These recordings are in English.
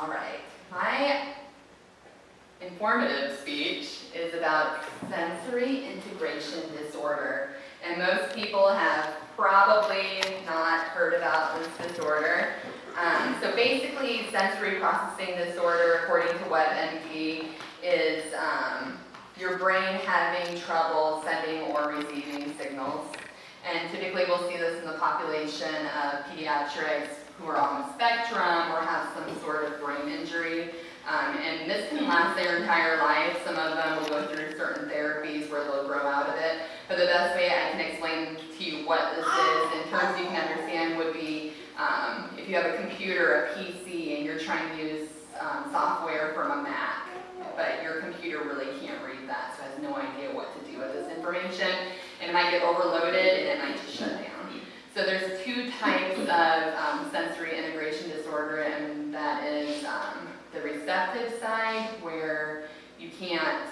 All right, my informative speech is about sensory integration disorder. And most people have probably not heard about this disorder. So basically, sensory processing disorder, according to WebMD, is your brain having trouble sending or receiving signals. And typically we'll see this in the population of pediatrics who are on the spectrum or have some sort of brain injury. And this can last their entire life. Some of them will go through certain therapies where they'll grow out of it. But the best way I can explain to you what this is in terms you can understand would be if you have a computer, a PC, and you're trying to use software from a Mac, but your computer really can't read that, so has no idea what to do with this information, and it might get overloaded and it might just shut down. So there's two types of sensory integration disorder, and that is the receptive side, where you can't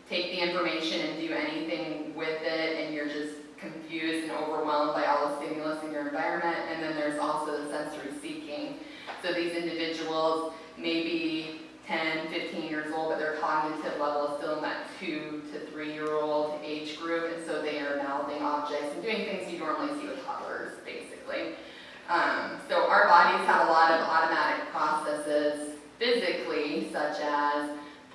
take the information and do anything with it, and you're just confused and overwhelmed by all the stimulus in your environment. And then there's also the sensory seeking. So these individuals may be 10, 15 years old, but their cognitive level is still in that 2 to 3-year-old age group, and so they are mouthing objects and doing things you normally see with toddlers, basically. So our bodies have a lot of automatic processes physically, such as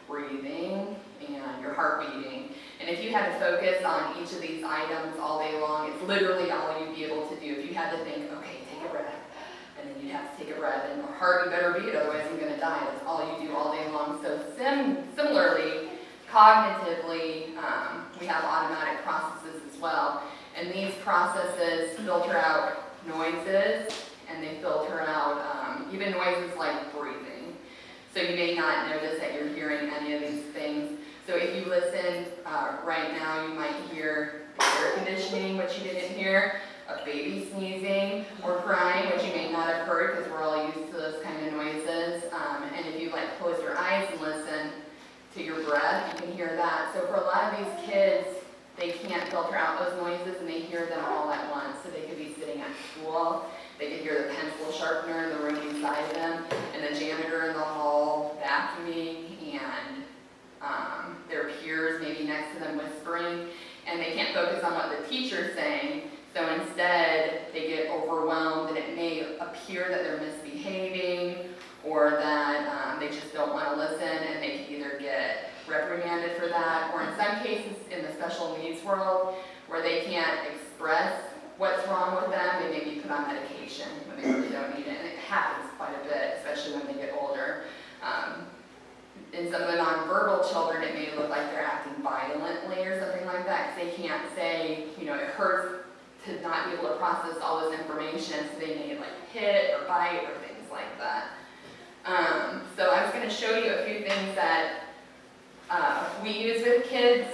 breathing and your heart beating. And if you had to focus on each of these items all day long, it's literally all you'd be able to do. If you had to think, okay, take a breath, and then you'd have to take a breath, and your heart, you better beat, otherwise I'm going to die. That's all you do all day long. So similarly, cognitively, we have automatic processes as well. And these processes filter out noises, and they filter out even noises like breathing. So you may not notice that you're hearing any of these things. So if you listen right now, you might hear air conditioning, which you didn't hear, a baby sneezing or crying, which you may not have heard because we're all used to those kind of noises. And if you close your eyes and listen to your breath, you can hear that. So for a lot of these kids, they can't filter out those noises and they hear them all at once. So they could be sitting at school, they could hear the pencil sharpener in the room beside them, and the janitor in the hall vacuuming, and their peers maybe next to them whispering, and they can't focus on what the teacher's saying. So instead, they get overwhelmed, and it may appear that they're misbehaving or that they just don't want to listen, and they can either get reprimanded for that, or in some cases in the special needs world, where they can't express what's wrong with them, they may be put on medication when they really don't need it, and it happens quite a bit, especially when they get older. In some of the nonverbal children, it may look like they're acting violently or something like that, because they can't say, it hurts to not be able to process all this information, so they may hit or bite or things like that. So I was going to show you a few things that we use with kids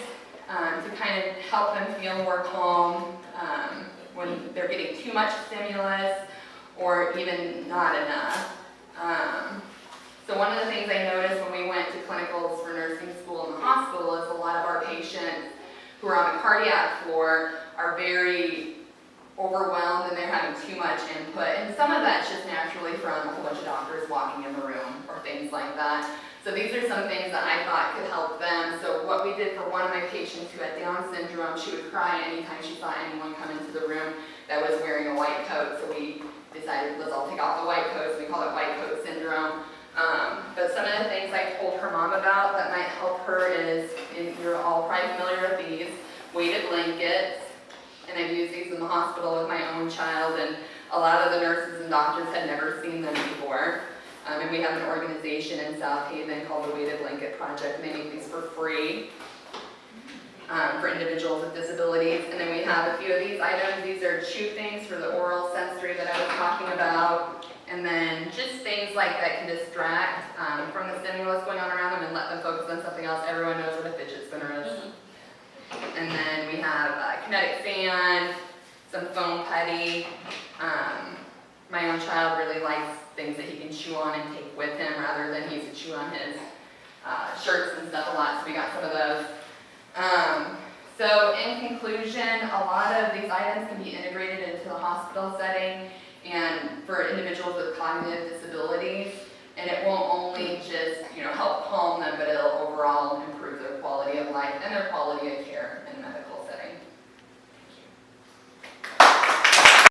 to kind of help them feel more calm when they're getting too much stimulus or even not enough. So one of the things I noticed when we went to clinicals for nursing school in the hospital is a lot of our patients who are on the cardiac floor are very overwhelmed and they're having too much input. And some of that's just naturally from a whole bunch of doctors walking in the room or things like that. So these are some things that I thought could help them. So what we did for one of my patients who had Down syndrome, she would cry anytime she saw anyone come into the room that was wearing a white coat. So we decided, let's all take off the white coats. We call it white coat syndrome. But some of the things I told her mom about that might help her is, you're all probably familiar with these, weighted blankets. And I've used these in the hospital with my own child, and a lot of the nurses and doctors had never seen them before. And we have an organization in South Haven called the Weighted Blanket Project, and they make these for free for individuals with disabilities. And then we have a few of these items. These are chew things for the oral sensory that I was talking about. And then just things like that can distract from the stimulus going on around them and let them focus on something else. Everyone knows what a fidget spinner is. And then we have a kinetic fan, some foam putty. My own child really likes things that he can chew on and take with him rather than he used to chew on his shirts and stuff a lot, so we got some of those. So in conclusion, a lot of these items can be integrated into the hospital setting and for individuals with cognitive disabilities, and it won't calm them, but it'll overall improve their quality of life and their quality of care.